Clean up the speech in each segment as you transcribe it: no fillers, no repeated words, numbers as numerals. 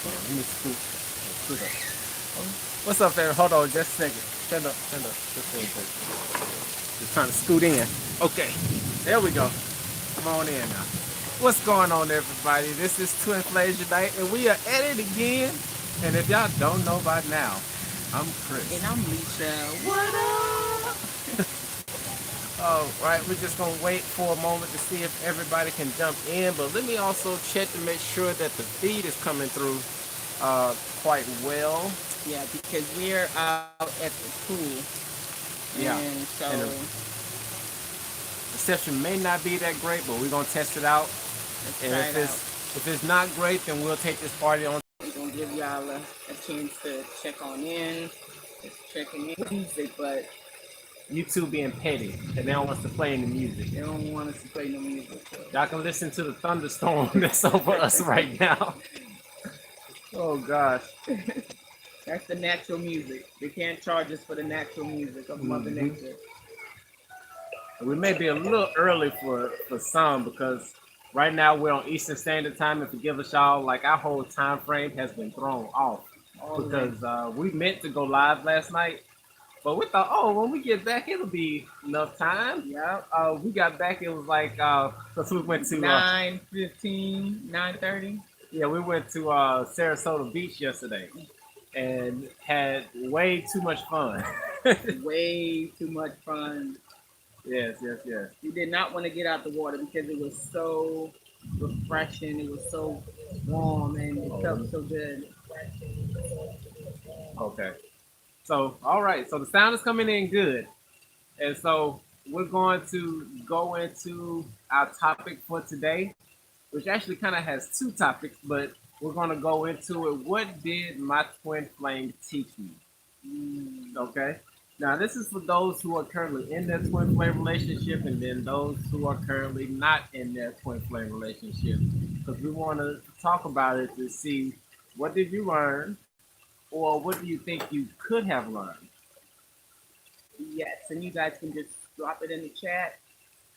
Let me scoot up. What's up, there? Hold on, just a second. Stand up, stand up. Just a second. Just trying to scoot in. Okay, there we go. Come on in now. What's going on, everybody? This is twinflamesunite, and we are at it again. And if y'all don't know by now, I'm Chris. And I'm Lisa. What up? All right, we're just gonna wait for a moment to see if everybody can jump in. But let me also check to make sure that the feed is coming through quite well. Yeah, because we're out at the pool. Yeah. And so And the reception may not be that great, but we're gonna test it out. let's And try it out. if it's not great, then we'll take this party on. We're going to give y'all a chance to check on in. Just checking in music, but YouTube being petty, and they don't want us to play any music. they don't want us to play no music. So. Y'all can listen to the thunderstorm that's over us right now. Oh gosh. That's the natural music. They can't charge us for the natural music of Mother Nature. We may be a little early for some because right now we're on Eastern Standard Time, and forgive us y'all, like our whole time frame has been thrown off because we meant to go live last night, but we thought, oh, when we get back, it'll be enough time. Yeah. We got back, it was like, because we went to 9:15, 9:30. Yeah, we went to Sarasota Beach yesterday and had way too much fun. Way too much fun. Yes. We did not want to get out the water because it was so refreshing. It was so warm and it felt so good. Okay. So, all right. So the sound is coming in good. And so we're going to go into our topic for today, which actually kind of has two topics, but we're going to go into it. What did my twin flame teach me? Okay. Now, this is for those who are currently in their twin flame relationship, and then those who are currently not in their twin flame relationship, because we want to talk about it to see what did you learn, or what do you think you could have learned? Yes, and you guys can just drop it in the chat.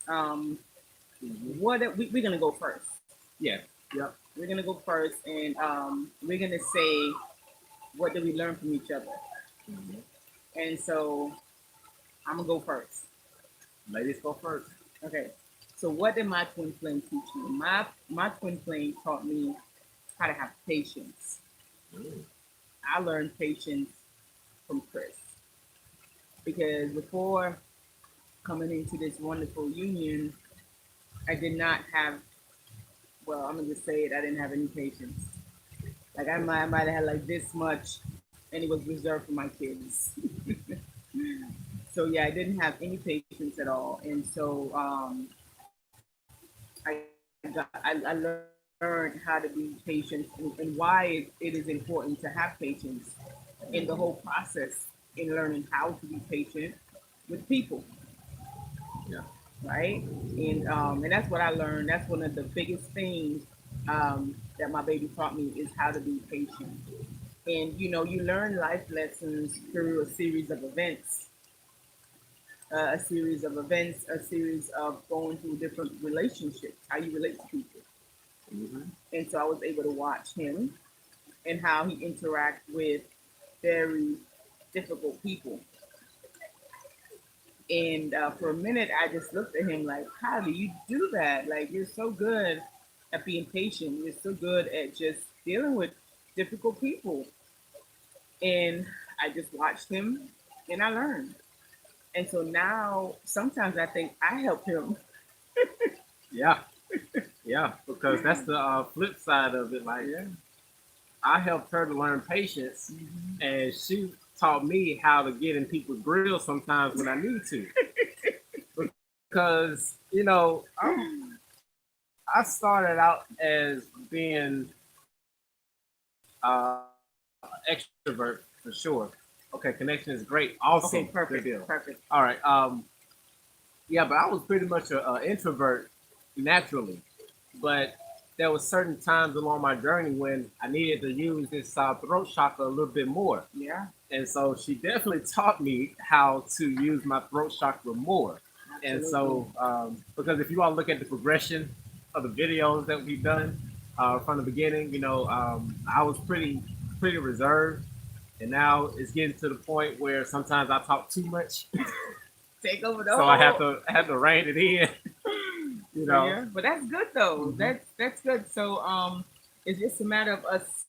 Mhm. We're gonna go first. Yeah. Yep. We're gonna go first, and we're gonna say what did we learn from each other. Mhm. And so I'm gonna go first. Ladies go first. Okay. So what did my twin flame teach me? My twin flame taught me how to have patience. Mm. I learned patience from Chris because before coming into this wonderful union, I did not have. Well, I'm gonna just say it. I didn't have any patience. Like I might have had like this much, and it was reserved for my kids. So yeah, I didn't have any patience at all, and so I learned how to be patient and why it is important to have patience in the whole process in learning how to be patient with people, Yeah. right? And that's what I learned. That's one of the biggest things that my baby taught me is how to be patient. And you learn life lessons through a series of going through different relationships, how you relate to people. Mm-hmm. And so I was able to watch him and how he interacts with very difficult people. And for a minute, I just looked at him like, how do you do that? Like, you're so good at being patient. You're so good at just dealing with difficult people. And I just watched him and I learned. And so now sometimes I think I help him. Yeah. Yeah. Because that's the flip side of it. Like, Yeah. I helped her to learn patience, Mm-hmm. and she taught me how to get in people's grills sometimes when I need to. Because I started out as being extrovert for sure. Okay, connection is great, awesome, Okay, good deal. perfect. All right, yeah, but I was pretty much an introvert naturally, but there was certain times along my journey when I needed to use this throat chakra a little bit more. Yeah, And so she definitely taught me how to use my throat chakra more. And absolutely. so, because if you all look at the progression of the videos that we've done, from the beginning. I was pretty reserved, and now it's getting to the point where sometimes I talk too much, Take over the so I have whole. to I have to rein it in. You So know. yeah, but that's good though. Hmm. That's good. So it's just a matter of us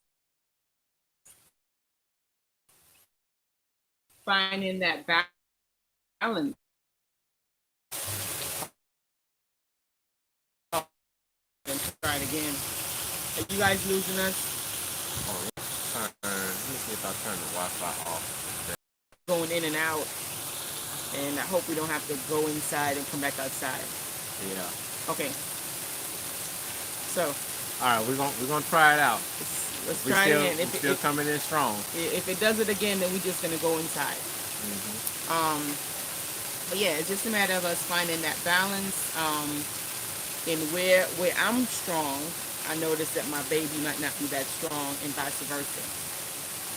finding that balance. And try it again. Are you guys losing us? Oh, let me see if I turn the Wi-Fi off. Going in and out, and I hope we don't have to go inside and come back outside. Yeah. Okay, so All right, we're gonna try it out. let's We try it still again. we still coming in strong. If it does it again, then we're just gonna go inside. Hmm. But yeah, it's just a matter of us finding that balance. And where I'm strong, I notice that my baby might not be that strong, and vice versa.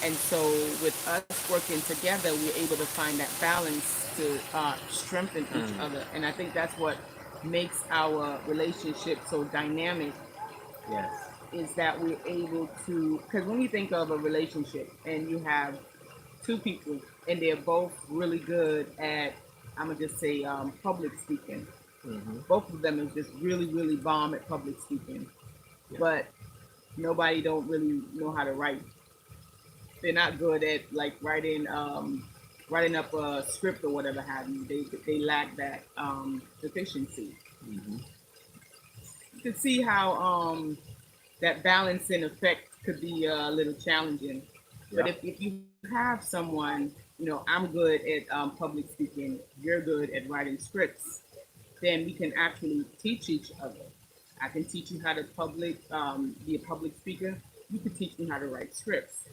And so with us working together, we're able to find that balance to strengthen each Mm. other. And I think that's what makes our relationship so dynamic, Yes. is that we're able to, because when we think of a relationship and you have two people and they're both really good at, I'm gonna just say, public speaking. Hmm. Both of them is just really, really bomb at public speaking, Yeah. but nobody don't really know how to write. They're not good at like writing up a script or whatever have you. They lack that efficiency. Hmm. You can see how that balancing effect could be a little challenging. But Yeah. if you have someone, I'm good at public speaking, you're good at writing scripts, then we can actually teach each other. I can teach you how to be a public speaker. You can teach me how to write scripts.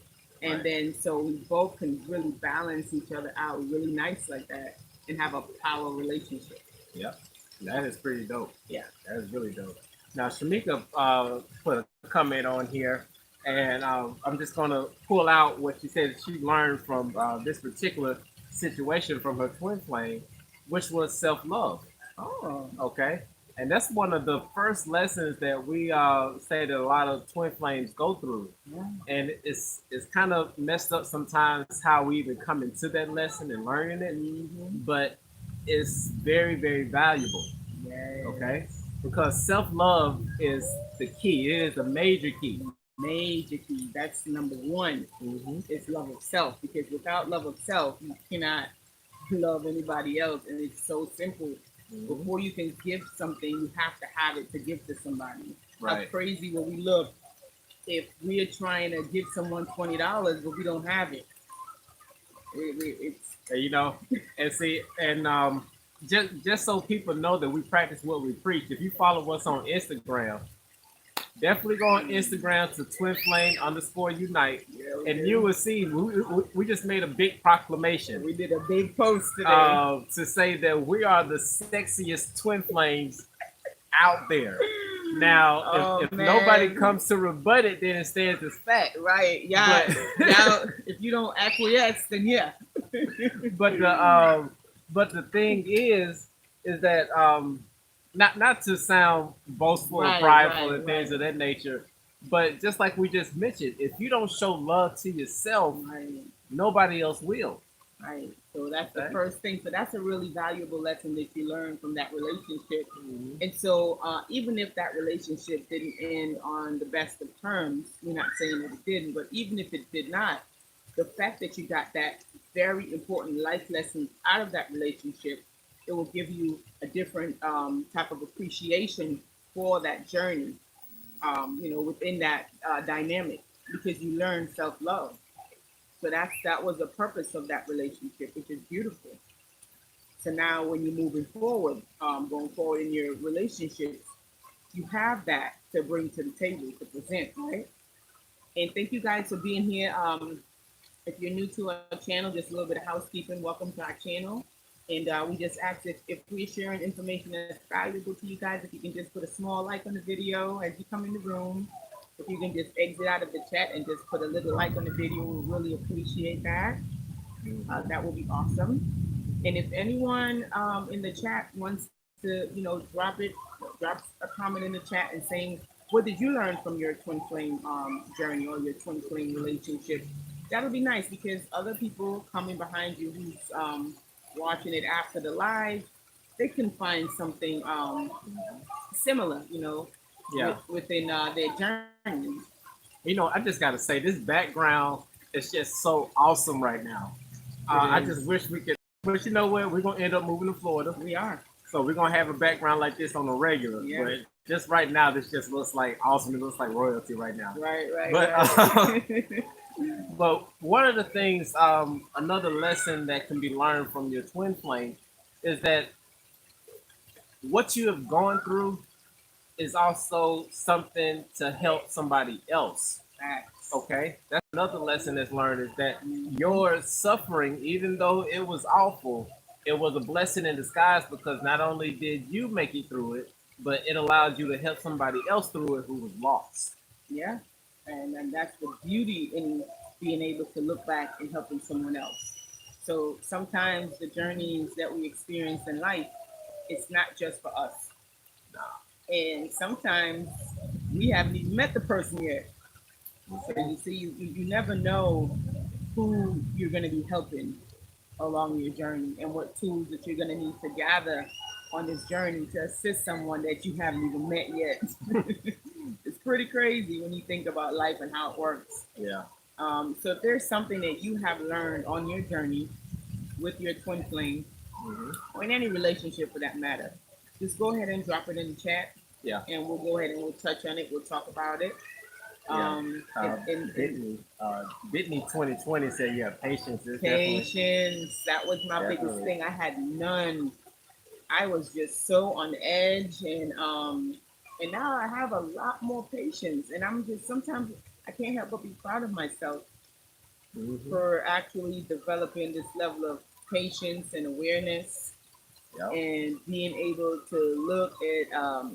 And Right. then so we both can really balance each other out really nice like that and have a power relationship. Yep. That is pretty dope. Yeah. That is really dope. Now, Shamika put a comment on here, and I'm just going to pull out what she said she learned from this particular situation from her twin flame, which was self love. Oh. Okay. And that's one of the first lessons that we say that a lot of twin flames go through. Yeah. And it's kind of messed up sometimes how we even come into that lesson and learning it, Mm-hmm. but it's very, very valuable. Okay. Yes. Because self love is the key, it is a major key. Major key. That's number one. Hmm. Is love of self. Because without love of self, you cannot love anybody else. And it's so simple. Hmm. Before you can give something, you have to have it to give to somebody. How Right. crazy will we look if we're trying to give someone $20 but we don't have it? It's And, and see, and just so people know that we practice what we preach, if you follow us on Instagram, definitely go on Instagram to twinflame_unite, yeah, we and you do. will see we just made a big proclamation We did a big post today. to say that we are the sexiest twin flames out there. Now, Oh if nobody man. comes to rebut it, then it stands as fact. Right. Yeah. But Yeah. If you don't acquiesce, then yeah. but the thing is that not to sound boastful or Right, prideful right, and things right, of that nature, but just like we just mentioned, if you don't show love to yourself, right. nobody else will. Right. So that's the Okay. first thing. So that's a really valuable lesson that you learn from that relationship. Hmm. And so even if that relationship didn't end on the best of terms, we're not saying that it didn't, but even if it did not, the fact that you got that very important life lesson out of that relationship, it will give you a different type of appreciation for that journey, within that dynamic, because you learn self love. So that was the purpose of that relationship, which is beautiful. So now when you're moving forward, going forward in your relationships, you have that to bring to the table to present, right? And thank you guys for being here. If you're new to our channel, just a little bit of housekeeping. Welcome to our channel. And we just ask if we're sharing information that's valuable to you guys, if you can just put a small like on the video as you come in the room. If you can just exit out of the chat and just put a little like on the video, we really appreciate that. That will be awesome. And if anyone in the chat wants to, drop a comment in the chat and saying what did you learn from your twin flame journey or your twin flame relationship? That would be nice because other people coming behind you who's watching it after the live, they can find something similar, Yeah. within their journey. I just got to say, this background is just so awesome right now. It I is. just wish we could, but you know what? We're going to end up moving to Florida. We are. So we're going to have a background like this on the regular. Yeah. But just right now, this just looks like awesome. It looks like royalty right now. Right, But, right. but one of the things, another lesson that can be learned from your twin flame is that what you have gone through is also something to help somebody else. Facts. Okay, that's another lesson that's learned is that your suffering, even though it was awful, it was a blessing in disguise because not only did you make it through it, but it allowed you to help somebody else through it who was lost. Yeah, and that's the beauty in being able to look back and helping someone else. So sometimes the journeys that we experience in life, it's not just for us. And sometimes we haven't even met the person yet. So you see, you never know who you're going to be helping along your journey and what tools that you're going to need to gather on this journey to assist someone that you haven't even met yet. It's pretty crazy when you think about life and how it works. Yeah. So if there's something that you have learned on your journey with your twin flame, Hmm. or in any relationship for that matter, just go ahead and drop it in the chat, Yeah. and we'll go ahead and we'll touch on it. We'll talk about it. Yeah. And Bitney 2020 said, yeah, patience is definitely. patience, that was my biggest Definitely. thing. I had none. I was just so on edge, and now I have a lot more patience, and I'm just sometimes I can't help but be proud of myself Hmm. for actually developing this level of patience and awareness Yeah. and being able to look at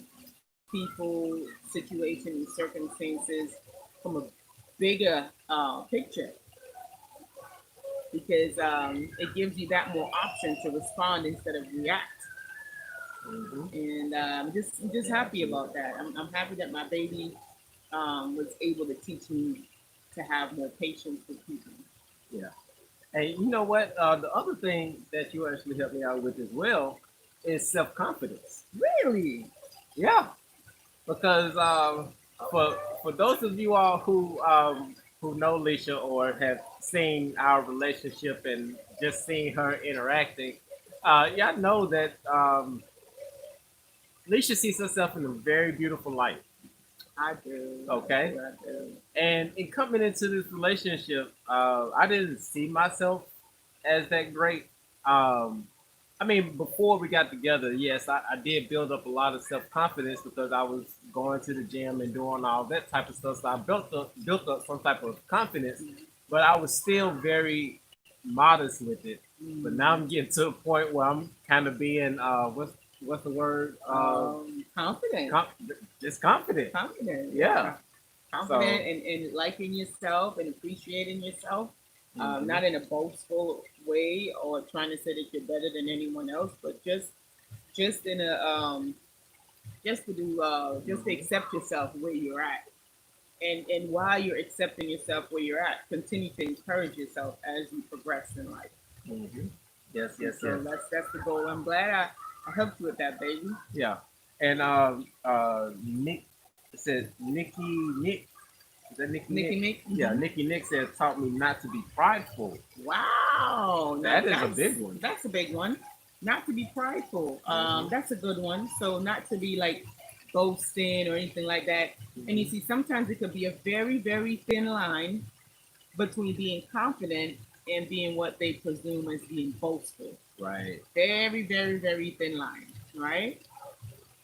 people, situations, and circumstances from a bigger picture because it gives you that more option to respond instead of react. Hmm. And I'm just Yeah, happy about absolutely. that. I'm happy that my baby was able to teach me to have more patience with people. Yeah. And you know what? The other thing that you actually helped me out with as well is self confidence. Really? Yeah, because for those of you all who know Leisha or have seen our relationship and just seen her interacting, y'all know that Leisha sees herself in a very beautiful light. I do. I Okay, do. I do. and in coming into this relationship, I didn't see myself as that great. Um, I mean, before we got together, yes, I did build up a lot of self confidence because I was going to the gym and doing all that type of stuff. So I built up some type of confidence, but I was still very modest with it. But now Mm. I'm getting to a point where I'm kind of being what's the word Confident. com- just confident. Confident. Yeah. Yeah. Confident So. and liking yourself and appreciating yourself. Mhm. Not in a boastful way or trying to say that you're better than anyone else, but just in a just to Mhm. accept yourself where you're at. And while you're accepting yourself where you're at, continue to encourage yourself as you progress in life. Mhm. Yes, And yes, so yes. that's the goal. I'm glad I helped you with that, baby. Yeah. And Nick it said Nick. Is that Nikki Nikki Nick? Nick. Yeah, Nikki Nick said taught me not to be prideful. Wow, now That is a big one. that's a big one. Not to be prideful. Hmm. That's a good one. So not to be like boasting or anything like that. And you Hmm. see, sometimes it could be a very, very thin line between being confident and being what they presume as being boastful. Right. Very, very, very thin line, right?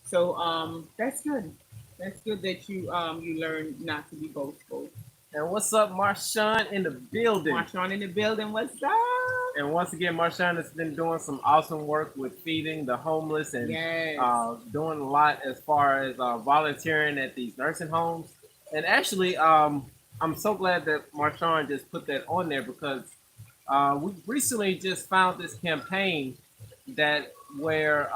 So that's good. That's good that you learn not to be boastful. And what's up, Marshawn in the building? Marshawn in the building. What's up? And once again, Marshawn has been doing some awesome work with feeding the homeless and Yes. doing a lot as far as volunteering at these nursing homes. And actually, I'm so glad that Marshawn just put that on there because we recently just found this campaign that where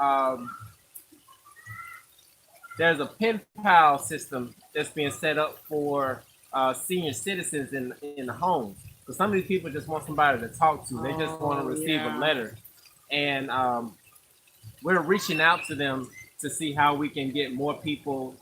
there's a pen pal system that's being set up for senior citizens in the homes. So some of these people just want somebody to talk to. They just want to Oh receive a yeah. letter, and we're reaching out to them to see how we can get more people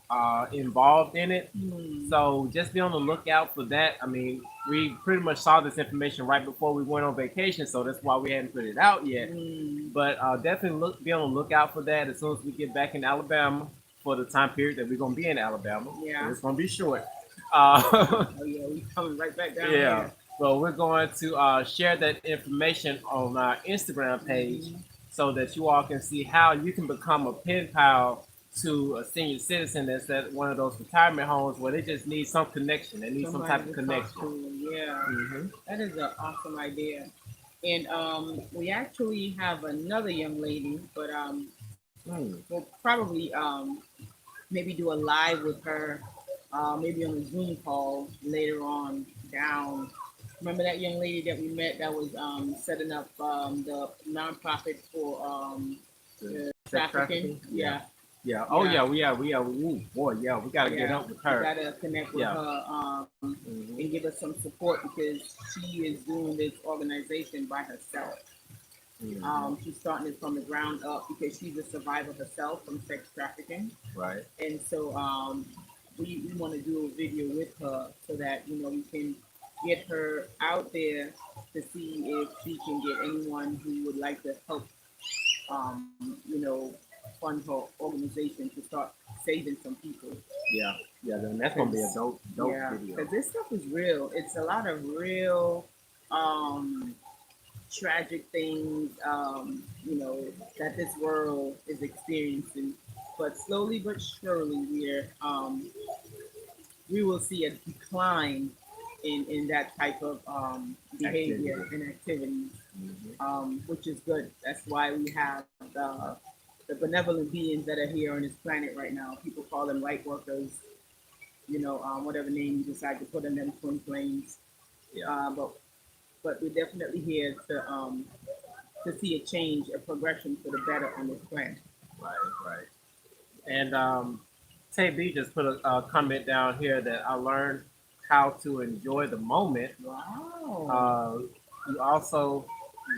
involved in it. Hmm. So just be on the lookout for that. I mean, we pretty much saw this information right before we went on vacation, so that's why we hadn't put it out yet. Hmm. But definitely be on the lookout for that as soon as we get back in Alabama for the time period that we're gonna be in Alabama, because Yeah. it's gonna be short. Uh, Oh yeah, we coming right back down yeah. there. So we're going to share that information on our Instagram page Hmm. so that you all can see how you can become a pen pal to a senior citizen that's at one of those retirement homes where they just need some connection. They need some Somebody type to of talk connection. to. Yeah, Hmm. that is an awesome idea. And we actually have another young lady, but Hmm. we'll probably maybe do a live with her, maybe on a Zoom call later on down. Remember that young lady that we met that was setting up the nonprofit for The the sex trafficking? trafficking? Yeah. Yeah, Yeah. Oh yeah, yeah. We are. Ooh, boy. Yeah. We gotta get yeah. up with We her. gotta connect with Yeah. her and Hmm. give her some support because she is doing this organization by herself. Hmm. She's starting it from the ground up because she's a survivor herself from sex trafficking. Right. And so we want to do a video with her so that we can get her out there to see if she can get anyone who would like to help fund her organization to start saving some people. Yeah. Yeah. Then that's gonna be a Because dope yeah, video. because this stuff is real. It's a lot of real um, tragic things, that this world is experiencing. But slowly but surely, we will see a decline in that type of Activity. behavior and activities, Hmm. which is good. That's why we have the benevolent beings that are here on this planet right now. People call them light workers, whatever name you decide to put on them, twin flames. Yeah. But we're definitely here to see a change, a progression for the better on this planet. Right. Right. And Tay B just put a comment down here that I learned how to enjoy the moment. Wow. Uh, you also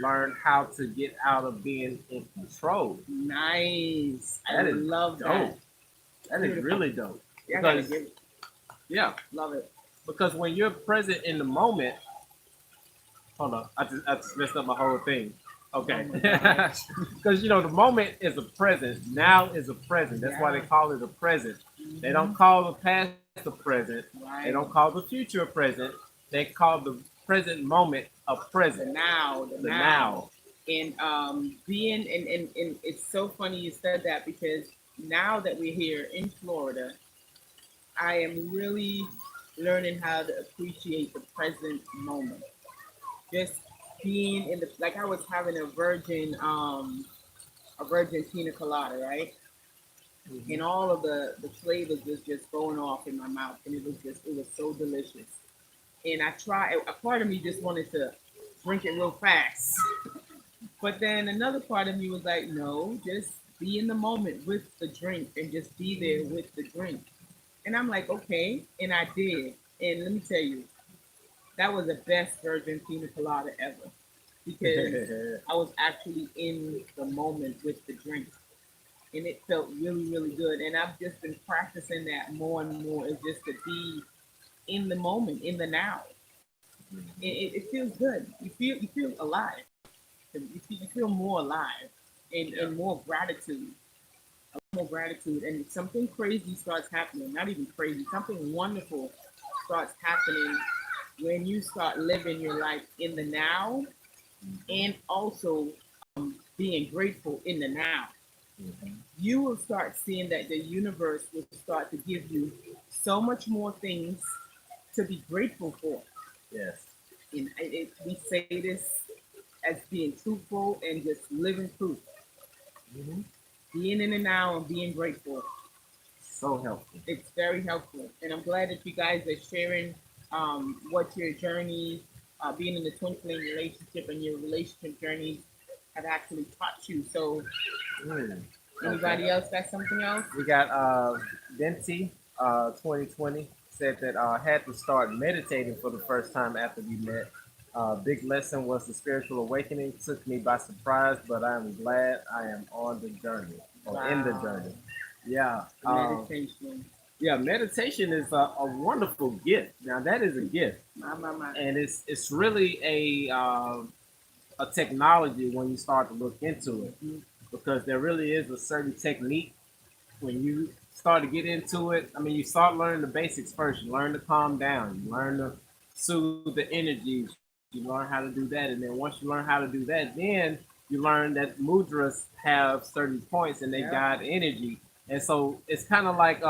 learn how to get out of being in control. Nice. I That is love that. dope. That is Beautiful. really dope. Yeah, I gotta Because give it. yeah, Love it. because when you're present in the moment, hold on, I just messed up my whole thing. Oh Okay, my gosh. because the moment is a present. Now is a present. That's why they Yeah. call it a present. They don't Hmm. call the past a present. They don't Right. call the future a present. They call the present moment a present. The now, the The now. now. And being and it's so funny you said that because now that we're here in Florida, I am really learning how to appreciate the present moment. Just being in the like I was having a virgin pina colada, right? And Hmm. all of the flavors was just going off in my mouth, and it was so delicious. And I tried. A part of me just wanted to drink it real fast, but then another part of me was like, no, just be in the moment with the drink and just be there with the drink. And I'm like, okay, and I did. And let me tell you, that was the best virgin pina colada ever because I was actually in the moment with the drink and it felt really, really good. And I've just been practicing that more and more is just to be in the moment, in the now. It feels good. You feel alive. You feel more alive Yeah. and more gratitude, and something crazy starts happening. Not even crazy, something wonderful starts happening when you start living your life in the now and also being grateful in the now. Hmm. You will start seeing that the universe will start to give you so much more things to be grateful for. Yes. And we say this as being truthful and just living proof, Hmm. being in the now and being grateful. So helpful. It's very helpful. And I'm glad that you guys are sharing what your journey, being in the twin flame relationship and your relationship journeys have actually taught you. So Mm. Anybody Okay. else got something else? We got Venti 2020 said that had to start meditating for the first time after we met. Big lesson was the spiritual awakening. Took me by surprise, but I am glad I am on the journey or in the Wow. journey. Yeah. The meditation. Yeah, meditation is a wonderful gift. Now that is a gift, My. and it's really a technology when you start to look into it, Mhm. because there really is a certain technique when you start to get into it. I mean, you start learning the basics first. You learn to calm down. You learn to soothe the energies. You learn how to do that, and then once you learn how to do that, then you learn that mudras have certain points and they Yeah. guide energy. And so it's kind of like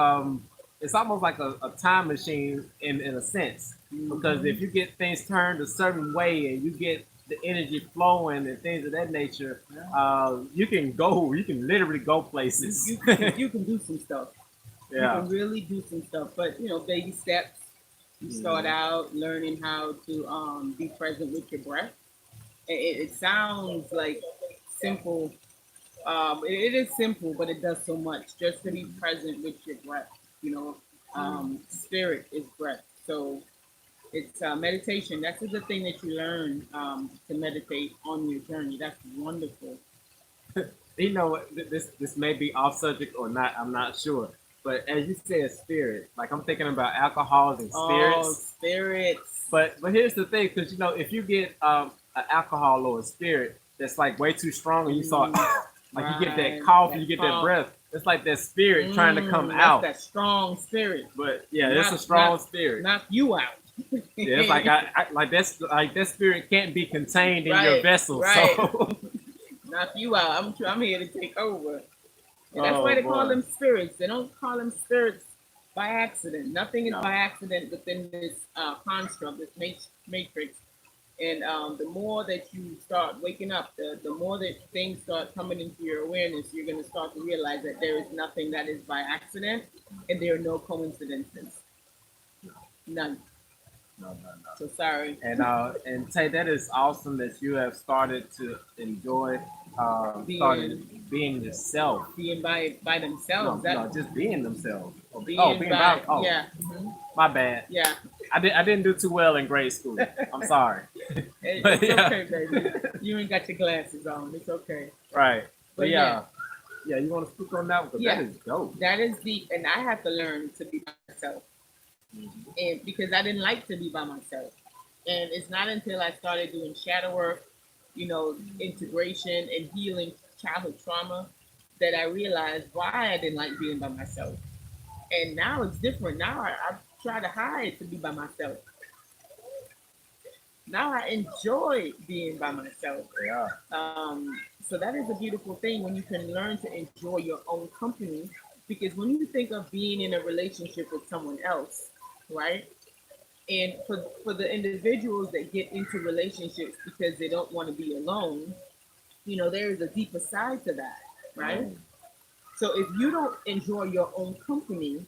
it's almost like a time machine in a sense, because Hmm. if you get things turned a certain way and you get the energy flowing and things of that nature, Yeah. you can literally go places. You can do some stuff. You Yeah. can really do some stuff, but baby steps. You start Mhm. out learning how to be present with your breath. It sounds like simple. It is simple, but it does so much. Just to be present with your breath. You know, spirit is breath. So it's meditation. That's the thing that you learn to meditate on your journey. That's wonderful. This may be off subject or not. I'm not sure. But as you said, spirit, like I'm thinking about alcohols and Oh, spirits. spirits. But here's the thing, because if you get an alcohol or a spirit that's like way too strong, and you saw Mm, like you get that right. cough and That you get that calm. breath, it's like that spirit trying to come That's out. that strong spirit. But yeah, it's a strong Knock spirit. knock you out. Yeah, it's like like that's like that spirit can't be contained in your Right, vessel. right. So Knock you out. I'm here to take over. And that's why oh they call boy, them spirits. They don't call them spirits by accident. Nothing is by no, accident within this construct, this matrix. And the more that you start waking up, the more that things start coming into your awareness, you're going to start to realize that there is nothing that is by accident and there are no coincidences. None. no, no, no. So sorry. And Tay, that is awesome that you have started to enjoy Being started being yourself. being by themselves. No, That no, just being themselves. Oh, being being about. by Oh, yeah. Mhm. my bad. Yeah. I didn't do too well in grade school. I'm sorry. But It's yeah, okay, baby. You ain't got your glasses on. It's okay. right. But But yeah, yeah, yeah. You want to speak on that because that yeah, is dope. that is deep. And I have to learn to be by myself. Mhm. And because I didn't like to be by myself. And it's not until I started doing shadow work, integration and healing childhood trauma that I realized why I didn't like being by myself. And now it's different. Now I try to hide to be by myself. Now I enjoy being by myself. Yeah. So that is a beautiful thing when you can learn to enjoy your own company. Because when you think of being in a relationship with someone else, right? And for the individuals that get into relationships because they don't want to be alone, there is a deeper side to that, right? Mm. So if you don't enjoy your own company,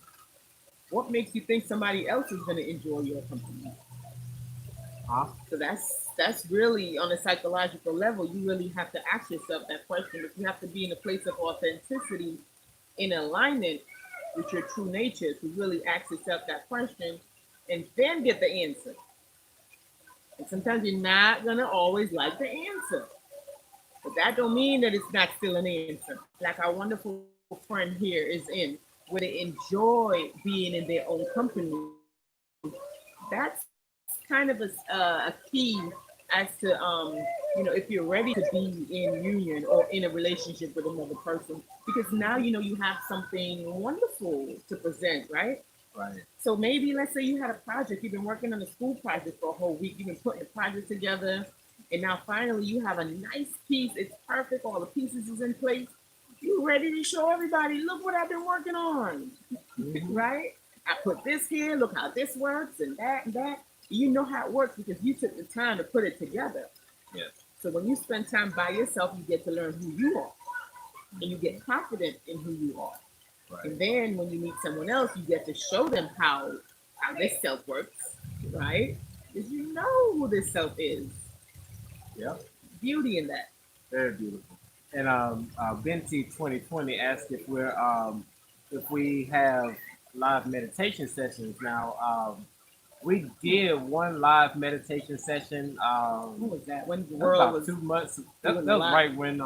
what makes you think somebody else is going to enjoy your company? Huh? So that's really on a psychological level. You really have to ask yourself that question. But you have to be in a place of authenticity, in alignment with your true nature, to really ask yourself that question, and then get the answer. And sometimes you're not gonna always like the answer, but that don't mean that it's not still an answer. Like our wonderful friend here is in, where they enjoy being in their own company. That's kind of a key as to if you're ready to be in union or in a relationship with another person, because now you have something wonderful to present, right? Right. So maybe let's say you had a project, you've been working on a school project for a whole week, you've been putting the project together, and now finally you have a nice piece, it's perfect, all the pieces is in place. You ready to show everybody, look what I've been working on, Hmm. right? I put this here, look how this works, and that and that. You know how it works because you took the time to put it together. Yes. So when you spend time by yourself, you get to learn who you are, and you get confident in who you are. Right. And then when you meet someone else, you get to show them how this self works, right? Because you know who this self is. Yeah. Beauty in that. Very beautiful. And Benti 2020 asked if we have live meditation sessions. Now, we did one live meditation session. What was that? When the That was world about was 2 months. That doing a was lot. right when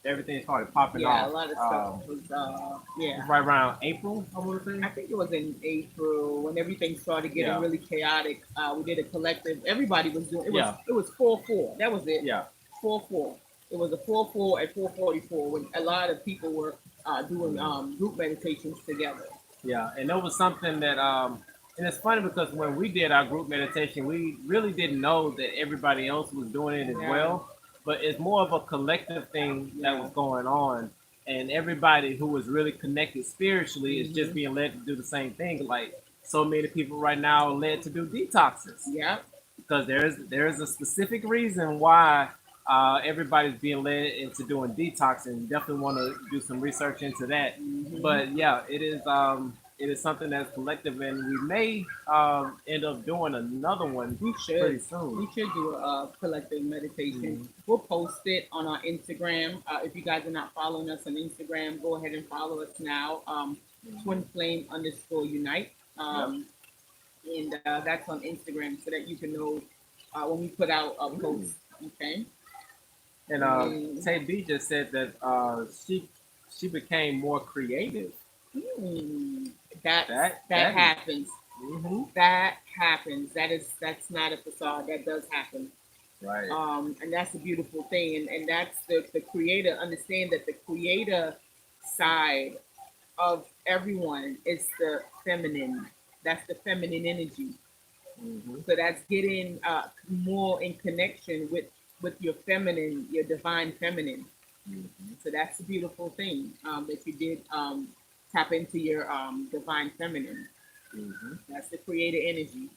everything started popping Yeah, a off. lot of stuff was It yeah. was right around April, I want to I say. think it was in April when everything started getting Yeah, really chaotic. We did a collective. Everybody was doing it. yeah, It was 4-4. That was it. yeah. 4-4. It was a 4-4 at 4:44 when a lot of people were doing Mhm. group meditations together. Yeah, and it was something that and it's funny because when we did our group meditation, we really didn't know that everybody else was doing it as Yeah, well. But it's more of a collective thing that was yeah. going on, and everybody who was really connected spiritually is just Hmm. being led to do the same thing. Like so many people right now are led to do detoxes Yeah. because there's a specific reason why everybody's being led into doing detoxing. Definitely want to do some research into that. Hmm. But yeah, it is something that's collective, and we may end up doing another one We pretty should. soon. We should do a collective meditation. Hmm. We'll post it on our Instagram. If you guys are not following us on Instagram, go ahead and follow us now. Hmm. Twinflame_unite. Yep. And that's on Instagram so that you can know when we put out a Mm. post. Okay. And And Tay B just said that she became more creative. hmm, that That is. happens. Hmm. That happens. That's not a facade. That does happen. Right. And that's a beautiful thing. And that's the creator. Understand that the creator side of everyone is the feminine. That's the feminine energy. Hmm. So that's getting more in connection with your feminine, your divine feminine. Hmm. So that's a beautiful thing that you did tap into your divine feminine. Hmm. That's the creator energy.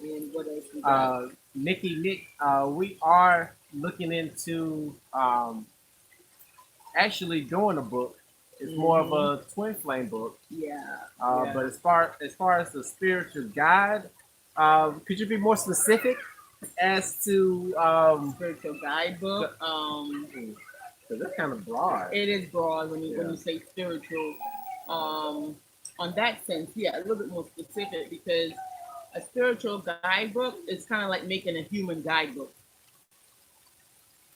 And what else we got? Nikki Nick, we are looking into actually doing a book. It's more of Hmm. a twin flame book. Yeah, yeah. But as far as the spiritual guide, could you be more specific as to Spiritual guidebook. because it's kind of broad. It is broad when Yeah. you say spiritual. Um, on that sense, yeah, a little bit more specific because a spiritual guidebook is kind of like making a human guidebook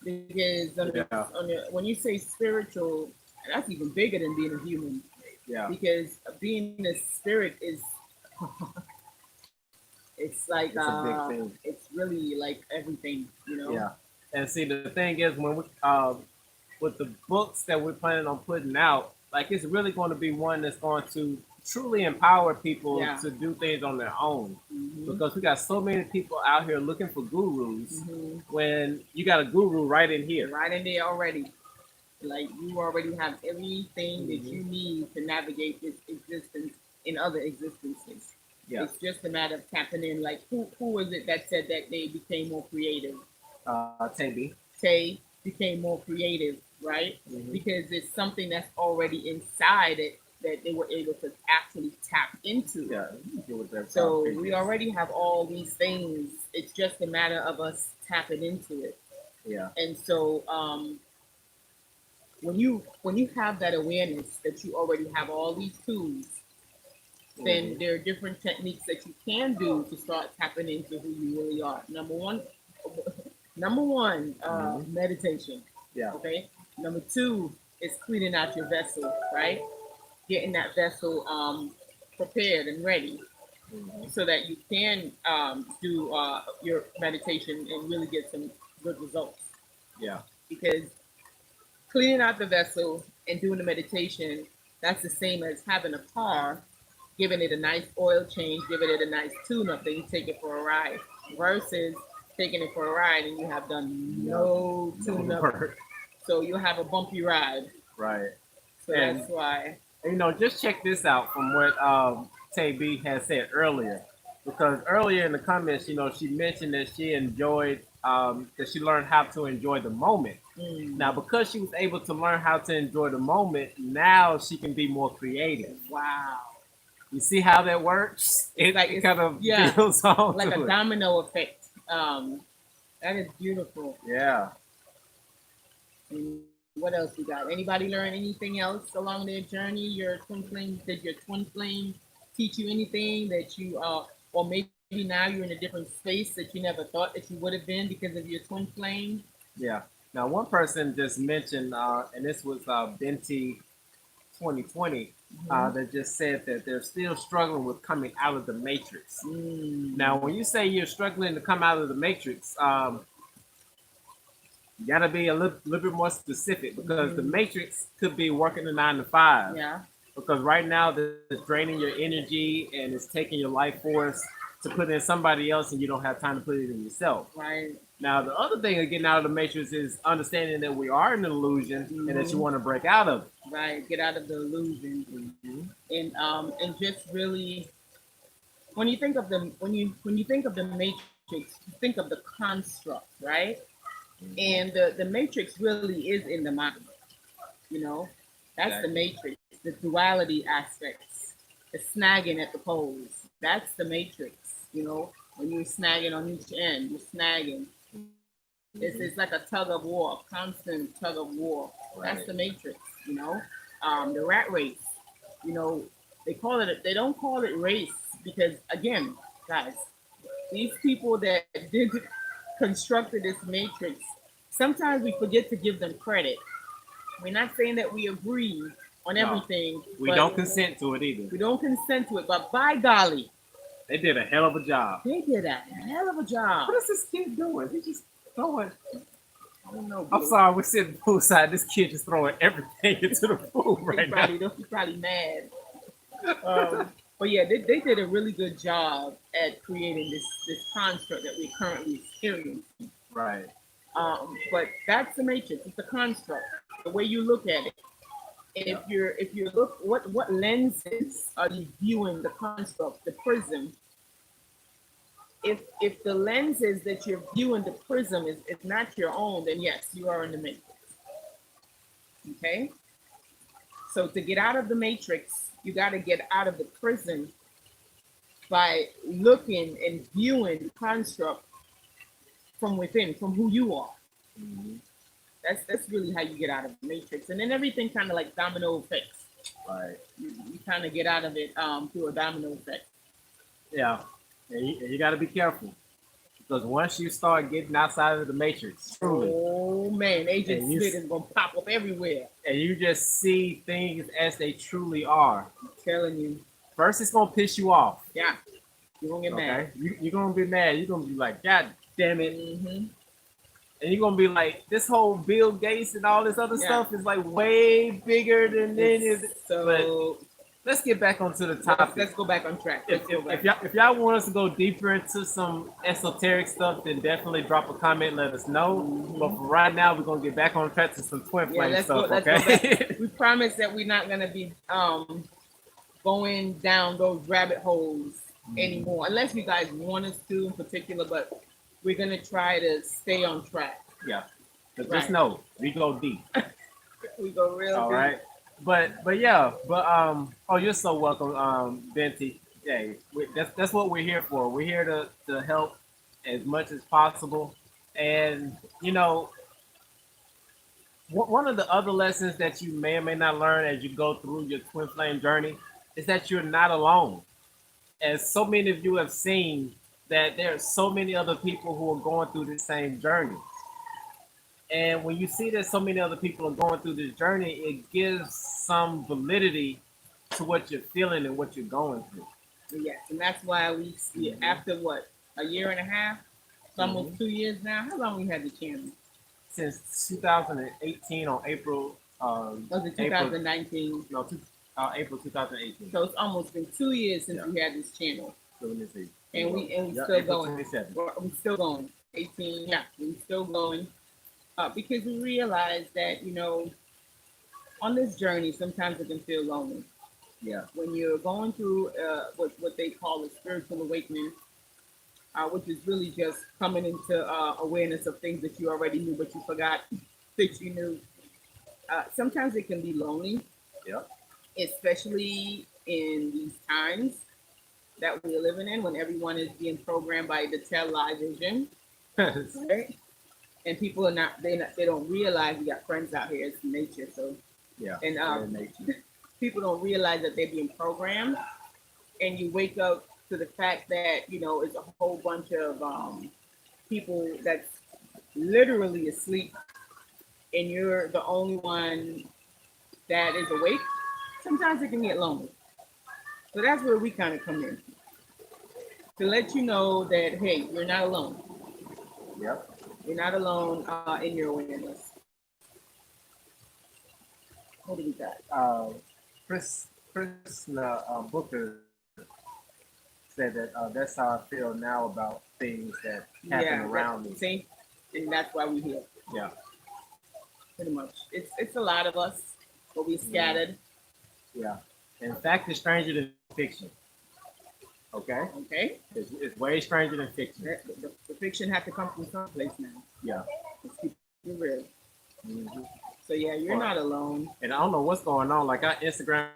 because Yeah. when you say spiritual, that's even bigger than being a human Yeah. because being a spirit is it's like It's a big thing. it's really like everything, you know. Yeah. And see, the thing is, when we with the books that we're planning on putting out, like it's really going to be one that's going to truly empower people Yeah. to do things on their own. Hmm. Because we got so many people out here looking for gurus Hmm. when you got a guru right in here. Right in there already. Like you already have everything that Hmm. you need to navigate this existence in other existences. Yeah. It's just a matter of tapping in. Like who was it that said that they became more creative? Taby. Tay became more creative, right? Hmm. Because it's something that's already inside it that they were able to actually tap into. Yeah. You deal with that So we previous. already have all these things. It's just a matter of us tapping into it. Yeah. And so when you have that awareness that you already have all these tools, then Hmm. there are different techniques that you can do to start tapping into who you really are. Number one, Hmm. meditation. Yeah. Okay. Number two is cleaning out your vessel, right? Getting that vessel prepared and ready Hmm. so that you can do your meditation and really get some good results. Yeah. Because cleaning out the vessel and doing the meditation, that's the same as having a car, giving it a nice oil change, giving it a nice tune up, then you take it for a ride. Versus taking it for a ride and you have done Nothing. no No tune up. work. So you'll have a bumpy ride. Right. So And that's why. just check this out from what Tay B had said earlier, because earlier in the comments, she mentioned that she enjoyed that she learned how to enjoy the moment. Now, Mm, because she was able to learn how to enjoy the moment, now she can be more creative. wow. You see how that works? It's like It it's kind of yeah, builds on like a to it. domino effect. That is beautiful. Yeah. And what else you got? Anybody learn anything else along their journey? Your twin flame, did your twin flame teach you anything that you or maybe now you're in a different space that you never thought that you would have been because of your twin flame? Yeah. Now, one person just mentioned, and this was Benti 2020, Mm-hmm. that just said that they're still struggling with coming out of the matrix. Now, Mm. when you say you're struggling to come out of the matrix, you got to be a little bit more specific because the Mm-hmm. matrix could be working a 9 to 5. Yeah. Because right now, it's draining your energy and it's taking your life force to put in somebody else, and you don't have time to put it in yourself. Right. Now, the other thing of getting out of the matrix is understanding that we are an illusion and that you Mm-hmm. want to break out of Right. Get out of the illusion it. and just really when you think of the matrix, you think of the construct, right? And the matrix really is in the mind, you know. That's the Exactly. matrix, the duality aspects, the snagging at the poles. That's the matrix, you know. When you're snagging on each end, you're snagging. It's like a tug of war, a constant tug of war. That's Right. the matrix, you know. The rat race, you know, they don't call it race because again, guys, these people that did constructed this matrix, sometimes we forget to give them credit. We're not saying that we agree on No, everything, we don't but consent to it either. we don't consent to it. But by golly, They did a hell of a job. they did a hell of a job. What is this kid doing? He just throwing. I don't know, I'm Blue. sorry, we're sitting poolside. This kid just throwing everything into the pool right now. He's probably mad. But yeah, they did a really good job at creating this construct that we're currently experiencing. Right. But that's the matrix. It's a construct. The way you look at it. And Yeah. if you look what lenses are you viewing the construct, the prism? If the lenses that you're viewing the prism is not your own, then yes, you are in the matrix. Okay. So to get out of the matrix, you got to get out of the prison by looking and viewing the construct from within, from who you are. Hmm. That's really how you get out of the matrix, and then everything kind of like domino effects. Right. You kind of get out of it through a domino effect. Yeah. And you got to be careful because once you start getting outside of the matrix, truly, Oh man, Agent and you Smith is gonna pop up everywhere. and you just see things as they truly are, I'm telling you, first it's gonna piss you off. yeah, you're gonna get mad. Okay, you're gonna be mad. You're gonna be like, God damn it, Mm-hmm. and you're gonna be like, this whole Bill Gates and all this other Yeah, stuff is like way bigger than any of it. it's But so let's get back onto the let's, topic. let's go back on track. If, Let's go if, back. if y'all want us to go deeper into some esoteric stuff, then definitely drop a comment. Let us know. But for right now, we're gonna get back on track to some twin Yeah, flame let's go. stuff. Let's go Okay. back. We promise that we're not gonna be going down those rabbit holes anymore, unless you guys want us to in particular. But we're gonna try to stay on track. Yeah. But just Right. know we go deep. We go real All deep. right. But yeah. Oh, you're so welcome, Benti. Yeah. That's what we're here for. We're here to help as much as possible. And you know, one of the other lessons that you may or may not learn as you go through your twin flame journey is that you're not alone. As so many of you have seen, that there are so many other people who are going through the same journey. And when you see that so many other people are going through this journey, it gives some validity to what you're feeling and what you're going through. Yes, and that's why Hmm. after what, a year and a half, it's Hmm. almost 2 years now. How long we had the channel? Since 2018 on April, Was it April, 2019? no, April 2018. So it's almost been 2 years since Yeah. we had this channel, So let me see. and we Yeah, still April going. 27th. We still going. 18, yeah, we still going. Because we realize that on this journey, sometimes it can feel lonely Yeah. when you're going through what they call a spiritual awakening, which is really just coming into awareness of things that you already knew but you forgot that you knew. Sometimes it can be lonely, Yeah. especially in these times that we're living in when everyone is being programmed by the television. right? And people are they don't realize we got friends out here. It's nature, so Yeah. and Nature. people don't realize that they're being programmed. And you wake up to the fact that it's a whole bunch of people that's literally asleep, and you're the only one that is awake. Sometimes it can get lonely. So that's where we kind of come in to let you know that hey, you're not alone. Yep. You're not alone in your awareness. What do we got? Chris Booker said that that's how I feel now about things that happen around me. See, and that's why we're here. Yeah. Pretty much. It's a lot of us, but we scattered. Yeah. In fact, it's stranger than fiction. Okay. Okay. It's way stranger than fiction. The fiction had to come from someplace now. Yeah. Let's keep it real. Mm-hmm. So yeah, you're not alone. And I don't know what's going on. Like our Instagram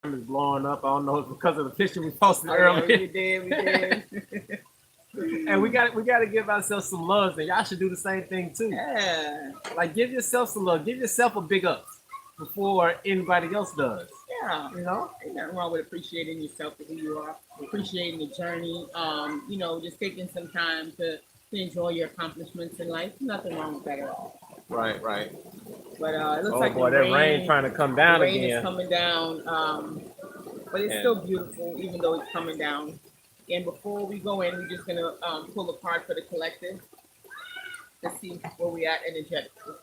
is blowing up. I don't know if it's because of the picture we posted earlier. Yeah, we did. And we got to give ourselves some love, and y'all should do the same thing too. Yeah. Like give yourself some love. Give yourself a big up before anybody else does. Yeah. Ain't nothing wrong with appreciating yourself for who you are, appreciating the journey. Just taking some time to enjoy your accomplishments in life. Nothing wrong with that at all. Right. But it looks like boy, that rain trying to come down the rain again. is coming down, but it's still beautiful, even though it's coming down. And before we go in, we're just gonna pull a card for the collective to see where we at energetically.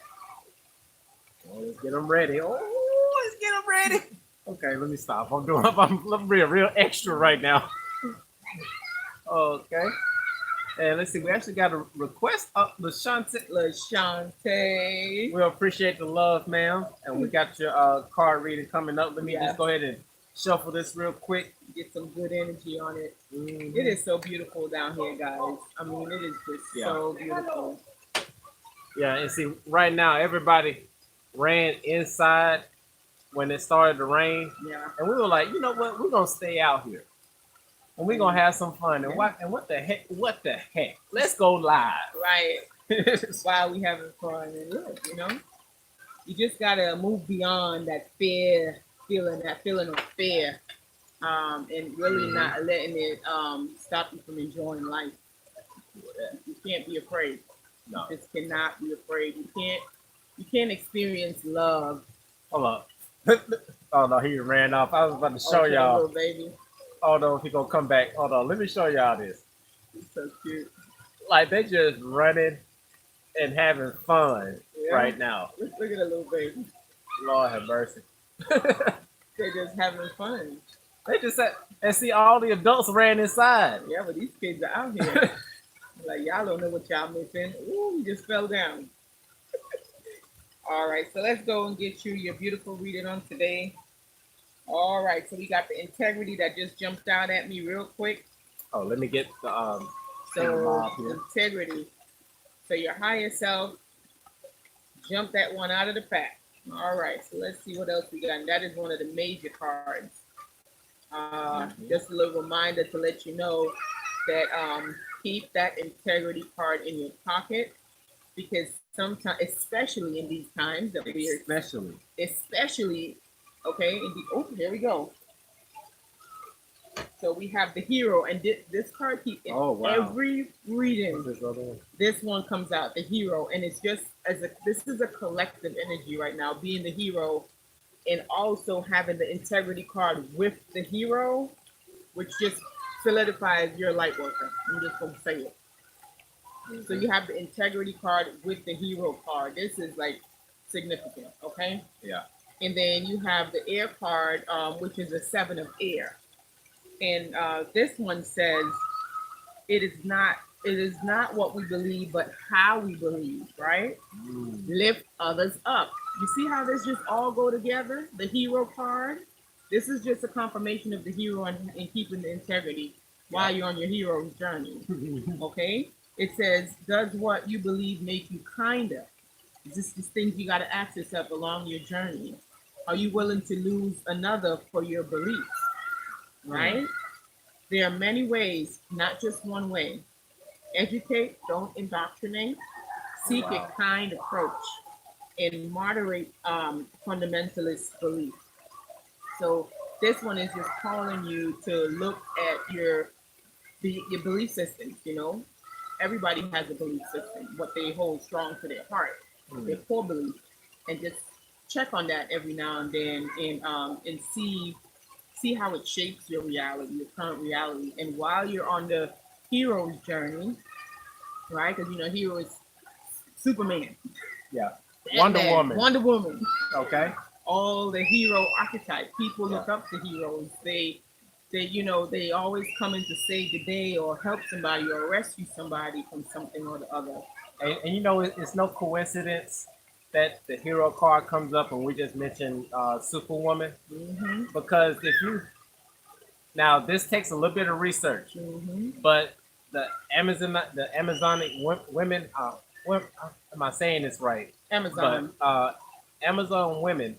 Let's get them ready. Let's get them ready. Okay, let me stop. I'm real extra right now. Okay. And let's see, we actually got a request up, LaShante. We appreciate the love, ma'am. And we got your card reading coming up. Let me just go ahead and shuffle this real quick. Get some good energy on it. Mm-hmm. It is so beautiful down here, guys. I mean, it is just so beautiful. Yeah, and see, right now, everybody ran inside when it started to rain. Yeah. And we were like, you know what? We're going to stay out here. And we're going to have some fun. And what the heck? Let's go live. Right. While we having fun. And look, you just got to move beyond that feeling of fear. And really not letting it stop you from enjoying life. You can't be afraid. No. You just cannot be afraid. You can't experience love. Hold up. Oh no, he ran off. I was about to show y'all. Little baby. Oh no, he gonna come back. Hold on, let me show y'all this. He's so cute. Like they just running and having fun right now. Look at the little baby. Lord have mercy. They're just having fun. They just said, and see all the adults ran inside. Yeah, but these kids are out here. Like y'all don't know what y'all missing. Ooh, we just fell down. All right, so let's go and get you your beautiful reading on today. All right, so we got the integrity that just jumped out at me real quick. Oh, let me get the integrity. So your higher self, jump that one out of the pack. All right, so let's see what else we got. And that is one of the major cards. Just a little reminder to let you know that keep that integrity card in your pocket, because sometimes, especially in these times that we're especially okay. Here we go. So we have the hero, and this card keeps every reading. This one comes out, the hero, and it's just this is a collective energy right now, being the hero, and also having the integrity card with the hero, which just solidifies your light worker. I'm just gonna say it. Mm-hmm. So you have the integrity card with the hero card. This is like significant, okay? Yeah. And then you have the air card, which is a 7 of air. And this one says, it is not what we believe, but how we believe, right? Mm. Lift others up. You see how this just all go together? The hero card. This is just a confirmation of the hero and keeping the integrity while you're on your hero's journey. Okay? It says, does what you believe make you kinder? This is things you got to ask yourself along your journey. Are you willing to lose another for your beliefs? Right? There are many ways, not just one way. Educate, don't indoctrinate. Oh, Seek a wow. kind approach and moderate fundamentalist belief. So this one is just calling you to look at your belief systems. Everybody has a belief system, what they hold strong to their heart, their Mm. core belief, and just check on that every now and then, and see how it shapes your reality, your current reality. And while you're on the hero's journey, right? Because hero is Superman, Yeah. Wonder Batman, Woman. Wonder Woman, Okay. all the hero archetype. People Yeah. look up to heroes. They always come in to save the day or help somebody or rescue somebody from something or the other. And it's no coincidence that the hero card comes up and we just mentioned Superwoman, Hmm. because if you now this takes a little bit of research, Hmm. but the Amazonic women, am I saying this right? But Amazon. Amazon women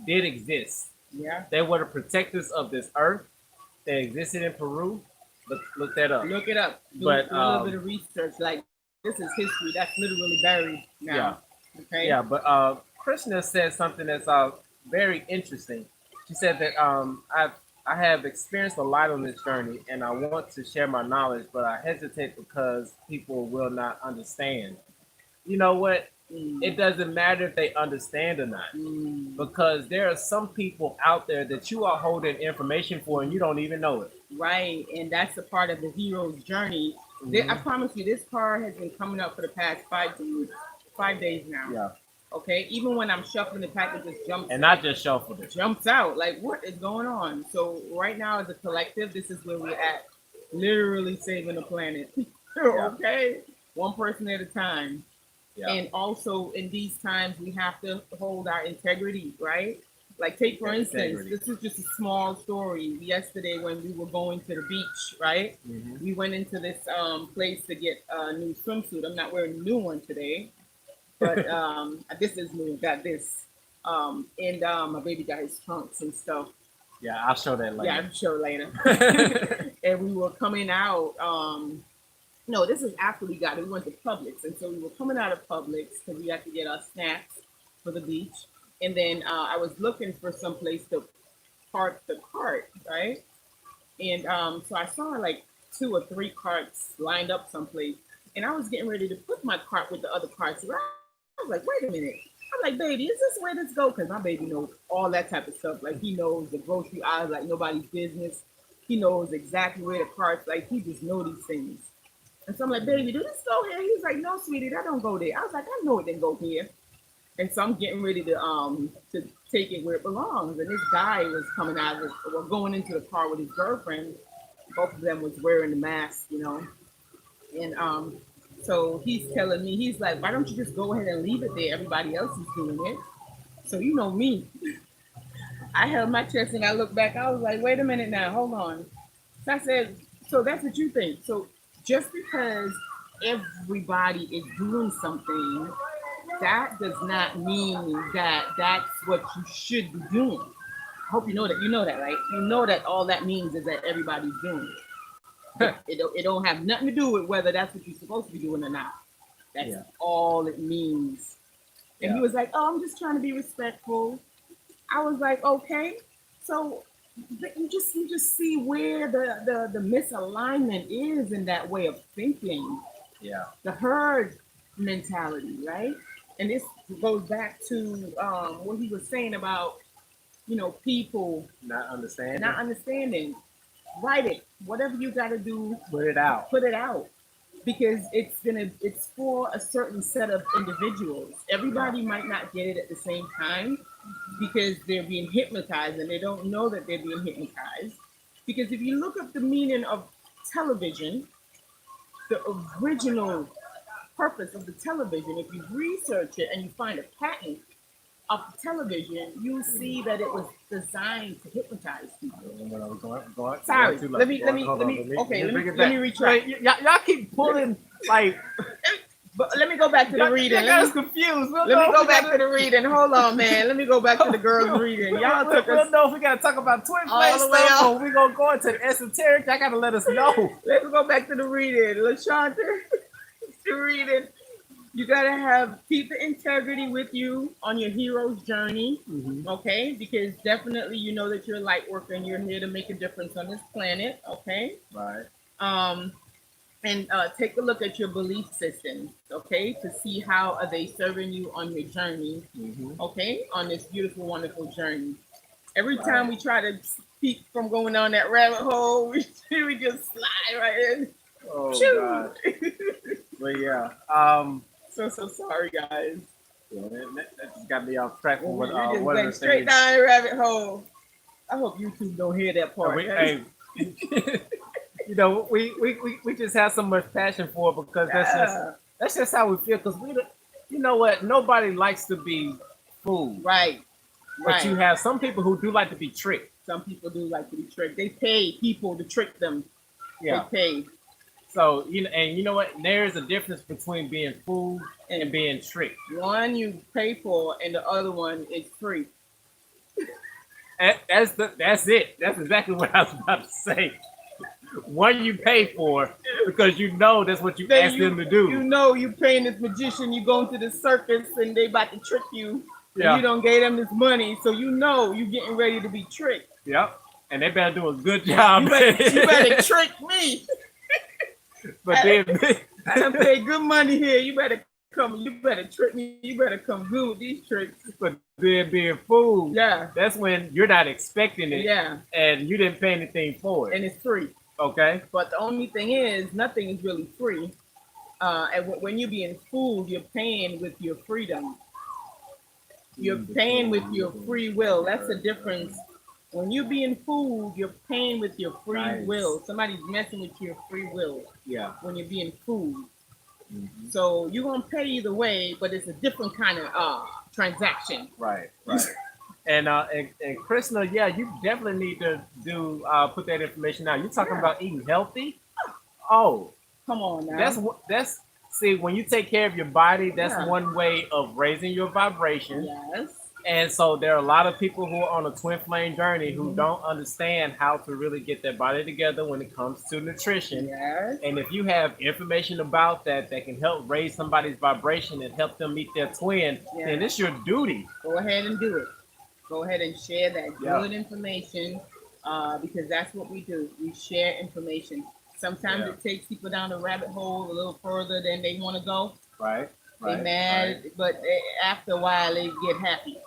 did exist. Yeah. They were the protectors of this earth. They existed in Peru. Look that up. Look it up. But Do a little bit of research. Like, this is history. That's literally buried yeah, now. Okay. yeah. But Krishna said something that's very interesting. She said that I have experienced a lot on this journey, and I want to share my knowledge, but I hesitate because people will not understand. You know what? It Mm, doesn't matter if they understand or not, mm. because there are some people out there that you are holding information for, and you don't even know it. Right, and that's a part of the hero's journey. I Hmm. promise you, this card has been coming up for the past 5 days, 5 days now. Yeah, Okay, even when I'm shuffling the pack, it just jumps and not just shuffled it. jumps out. Like, what is going on? So right now, as a collective, this is where we're at, literally saving the planet. Yeah, Okay, one person at a time. yeah. And also in these times, we have to hold our integrity, right? Like, take for instance, Integrity. this is just a small story. Yesterday, when we were going to the beach, right? Hmm. We went into this place to get a new swimsuit. I'm not wearing a new one today, but this is new. Got this, and my baby got his trunks and stuff. Yeah, I'll show that Yeah, later. I'm sure later. And we were coming out. No, this is after we got it. We went to Publix, and so we were coming out of Publix because we had to get our snacks for the beach. And then I was looking for some place to park the cart, right? And so I saw like two or three carts lined up someplace, and I was getting ready to put my cart with the other carts. Right? I was like, wait a minute. I'm like, baby, is this where this go? Because my baby knows all that type of stuff. Like, he knows the grocery aisles like nobody's business. He knows exactly where the carts. Like, he just know these things. And so I'm like, baby, do this go here? He's like, no, sweetie, that don't go there. I was like, I know it didn't go here. And so I'm getting ready to take it where it belongs. And this guy was coming out of well, going into the car with his girlfriend. Both of them was wearing the mask. And so he's telling me, he's like, why don't you just go ahead and leave it there? Everybody else is doing it. So you know me. I held my chest and I looked back. I was like, wait a minute now, hold on. So I said, so that's what you think. So just because everybody is doing something, that does not mean that that's what you should be doing. I hope you know that. You know that, right? You know that all that means is that everybody's doing it. It don't have nothing to do with whether that's what you're supposed to be doing or not. That's Yeah, all it means. And he yeah, was like, "Oh, I'm just trying to be respectful." I was like, "Okay." So you just see where the misalignment is in that way of thinking, yeah. the herd mentality, right? And this goes back to what he was saying about people Not not understanding. understanding. Write it, whatever you got to do, Put it out. put it out, because it's for a certain set of individuals. Yeah, Everybody might not get it at the same time because they're being hypnotized and they don't know that they're being hypnotized. Because if you look up the meaning of television, the original purpose of the television, if you research it and you find a patent of the television, you'll see that it was designed to hypnotize people. when I was going Sorry, too low. let me let Going, me hold let on, me okay, let me bring it let me back. retract. Y'all keep pulling like But let me go back to the reading. y'all got us confused. Let me go back to the reading. Hold on, man. Let me go back to the girls' We'll, reading. Y'all we'll, took we'll us know if we gotta talk about twin flame all the way stuff up. or we gonna go into the esoteric. Y'all gotta let us know. Let's go back to the reading. LaShanta. to read it. You gotta keep the integrity with you on your hero's journey, okay? Because definitely you know that you're a light worker and you're here to make a difference on this planet, okay? Right. Um, and take a look at your belief systems, okay, to see how are they serving you on your journey, okay, on this beautiful, wonderful journey. Every time we try to keep from going down that rabbit hole, we just slide right in. Oh Phew. God. But yeah. So sorry, guys. Yeah, that just got me off track from We what just one of went the straight things. down the rabbit hole. I hope YouTube don't hear that part. Hey, you know, we just have so much passion for it because Yeah. that's just how we feel. Because you know what, nobody likes to be fooled, Right, but you right. have some people who do like to be tricked. Some people do like to be tricked. They pay people to trick them. They Yeah. pay. So and you know what, there is a difference between being fooled and And being tricked. one you pay for, and the other one is free. That's it. That's exactly what I was about to say. One you pay for because you know that's what you Then asked them to do. you know you paying this magician. You going to the circus, and they about to trick you. And Yeah. you don't gave them this money, so you know you getting ready to be tricked. Yep. And they better do a good job. You better trick me. But then I done paid good money here. You better come. You better trick me. You better come good with these tricks. but then being fooled, Yeah, that's when you're not expecting it yeah, and you didn't pay anything for it. and it's free. Okay? But the only thing is, nothing is really free. And when you're being fooled, you're paying with your freedom. You're paying with your free will. That's the difference. When you're being fooled, you're paying with your free Nice. will. Somebody's messing with your free will Yeah. when you're being fooled. Mhm. So you're gonna pay either way, but it's a different kind of transaction. Right, right. And Krishna, yeah, you definitely need to do put that information out. You're talking Yeah. about eating healthy? Oh, Come on now. that's see, when you take care of your body, that's Yeah. one way of raising your vibration. Yes. And so there are a lot of people who are on a twin flame journey who don't understand how to really get their body together when it comes to nutrition. Yes. And if you have information about that that can help raise somebody's vibration and help them meet their twin, Yeah. then it's your duty. Go ahead and do it. Go ahead and share that Yeah. good information because that's what we do. We share information. Sometimes Yeah. it takes people down the rabbit hole a little further than they want to go. Right? They mad, but after a while they get happy.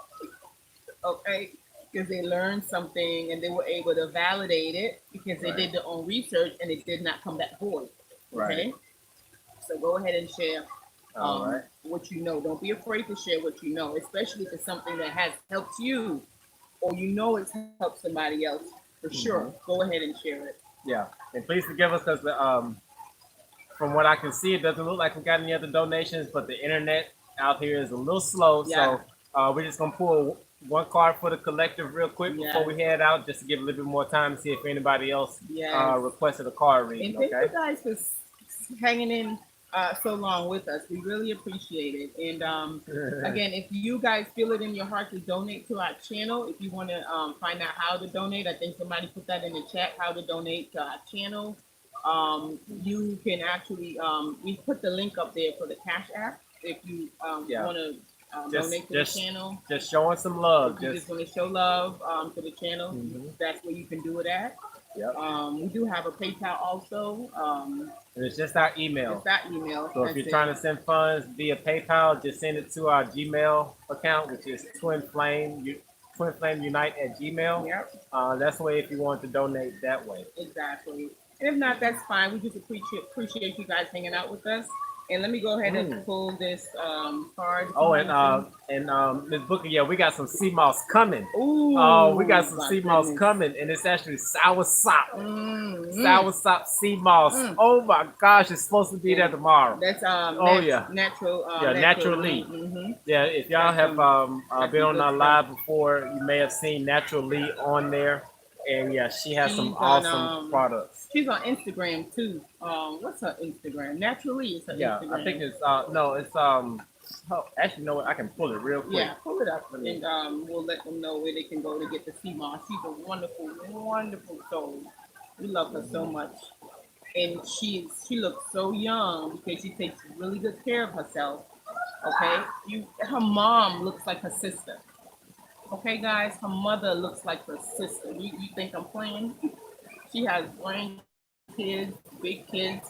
Okay, because they learned something and they were able to validate it because they did their own research and it did not come back void. Okay, Right. so go ahead and share All right. what you know. Don't be afraid to share what you know, especially if it's something that has helped you or you know it's helped somebody else. For sure, go ahead and share it. Yeah. And please forgive us because from what I can see, it doesn't look like we got any other donations, but the internet out here is a little slow. Yeah. So we're just gonna pull one card for the collective real quick before we head out, just to give a little bit more time to see if anybody else Yes. requested a card reading. And thank you Okay. guys for hanging in so long with us. We really appreciate it. And again, if you guys feel it in your heart to donate to our channel, if you want to find out how to donate, I think somebody put that in the chat, how to donate to our channel. You can actually, we put the link up there for the Cashapp if you want to donate to the channel. Just showing some love. If you just want to show love to the channel, Mhm. that's where you can do it at. Yep. We do have a PayPal also. And it's just our email. It's that email. So if you're trying to send funds via PayPal, just send it to our Gmail account, which is twinflamesunite@gmail. Yep, That's the way if you want to donate that way. exactly. And if not, that's fine. We just appreciate you guys hanging out with us. And let me go ahead and pull this card. Oh, and Ms. Booker, yeah, we got some sea moss coming. Ooh, Oh, we got some my sea moss goodness. coming, and it's actually sour sop. Mm, Sour sop sea moss. Oh my gosh, it's supposed to be there tomorrow. That's natural. Naturally. Mm-hmm. Yeah, if y'all have been on good our stuff. live before, you may have seen Natural Lee on there. And yeah, she has some She's on, awesome products. She's on Instagram too. What's her Instagram? Naturally is her Yeah, Instagram. I think it's actually, you know what? I can pull it real quick. Yeah, pull it up, and we'll let them know where they can go to get the sea moss. She's a wonderful, wonderful soul. We love her so much. and she looks so young because she takes really good care of herself. Okay, her mom looks like her sister. Okay, guys, her mother looks like her sister. You think I'm playing? She has grandkids, big kids,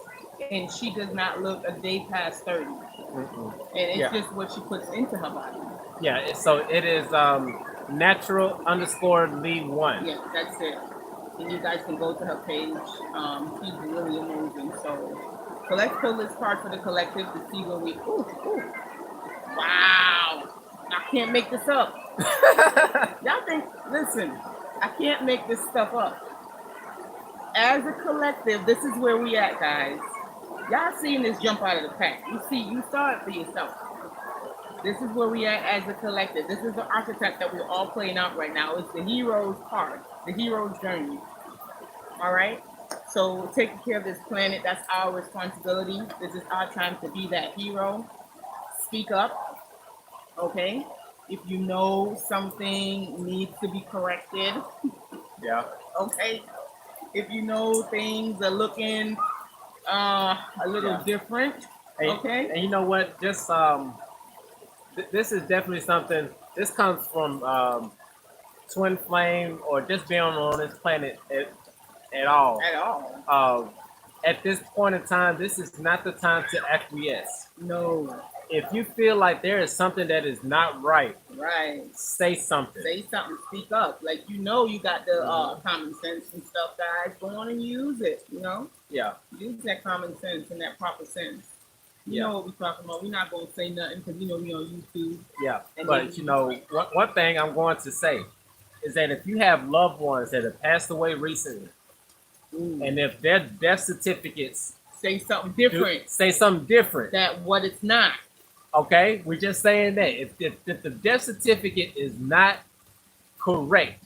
and she does not look a day past 30. Mm-mm. And it's Yeah, just what she puts into her body. yeah. So it is natural underscore Lee one. Yeah, that's it. And you guys can go to her page. She's really amazing. So let's pull this card for the collective to see where we. Ooh, ooh. Wow! I can't make this up. Y'all think? Listen, I can't make this stuff up. As a collective, this is where we at, guys. Y'all seen this jump out of the pack. You saw it for yourself. This is where we at as a collective. This is the archetype that we're all playing out right now. It's the hero's card, the hero's journey. All right. So taking care of this planet, that's our responsibility. This is our time to be that hero. Speak up. Okay. If you know something needs to be corrected. Yeah. Okay. If you know things are looking a little different. Okay. And you know what? Just this is definitely something. This comes from twin flame or just being on this planet at all. At all. At this point in time, this is not the time to acquiesce. No. If you feel like there is something that is not right, say something. Say something. Speak up. Like you got the common sense and stuff, guys. Go on and use it. Yeah. Use that common sense and that proper sense. You know what we're talking about. We're not gonna say nothing because we on YouTube. Yeah. But one thing I'm going to say is that if you have loved ones that have passed away recently, and if their death certificates say something different, that what it's not. Okay, we're just saying that if the death certificate is not correct,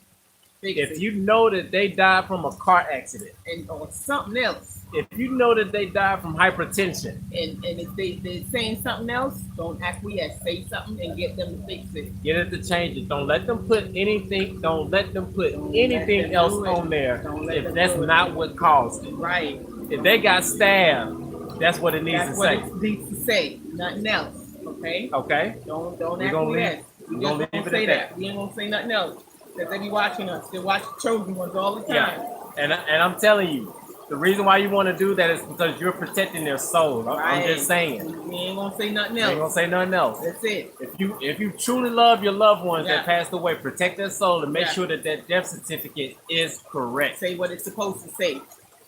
if you know that they died from a car accident or something else, if you know that they died from hypertension, and if they're saying something else, don't acquiesce. Say something and get them to fix it. Get it to change it. Don't let them put anything. Don't let them put anything else on there if that's not what caused it. Right. If they got stabbed, that's what it needs to say. That's what it needs to say. Nothing else. Okay. Okay. Don't acquiesce. We just gonna say that. We ain't gonna say nothing else because they be watching us. They watch the chosen ones all the time. Yeah. And I'm telling you, the reason why you want to do that is because you're protecting their soul. I'm just saying. We ain't gonna say nothing else. We ain't gonna say nothing else. That's it. If you truly love your loved ones that passed away, protect their soul and make sure that death certificate is correct. Say what it's supposed to say.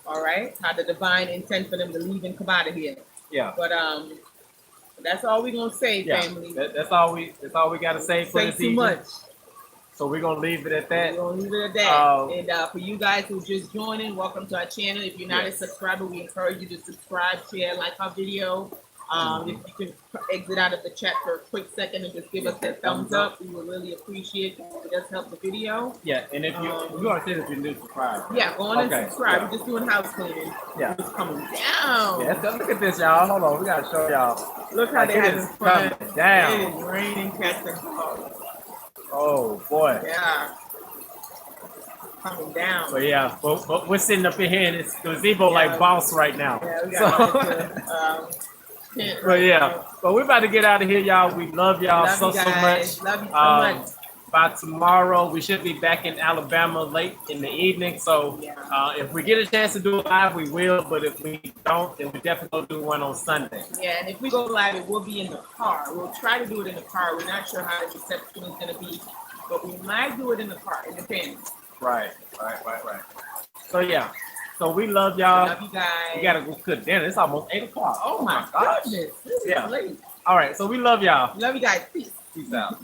All right. How the divine intent for them to leave and come out of here. Yeah. But that's all we're gonna say, family. That's all we gotta say for this evening. Too much. So we're gonna leave it at that. We're gonna leave it at that. And for you guys who just joining, welcome to our channel. If you're not a subscriber, we encourage you to subscribe, share, like our video. If you can exit out of the chat for a quick second and just give us that thumbs up, we would really appreciate it. It does help the video. Yeah, and if you already said if you're new, subscribe. Yeah, go on and subscribe. We're just doing house cleaning. Yeah, it's coming down. Yeah, look at this, y'all. Hold on, we gotta show y'all. Look how they having fun. Down. It is raining cats and dogs. Oh boy. Yeah. Coming down. So yeah, but we're sitting up in here in this gazebo like boss right now. Yeah, we got but we're about to get out of here, y'all. We love y'all so much. Love you so much. By tomorrow, we should be back in Alabama late in the evening. So if we get a chance to do it live, we will. But if we don't, then we definitely will do one on Sunday. Yeah, and if we go live, it will be in the car. We'll try to do it in the car. We're not sure how the reception is going to be, but we might do it in the car. It depends. Right. So yeah. So we love y'all. Love you guys. We gotta go cook dinner. It's almost 8 o'clock. Oh my goodness. This is late. All right. So we love y'all. Love you guys. Peace. Peace out.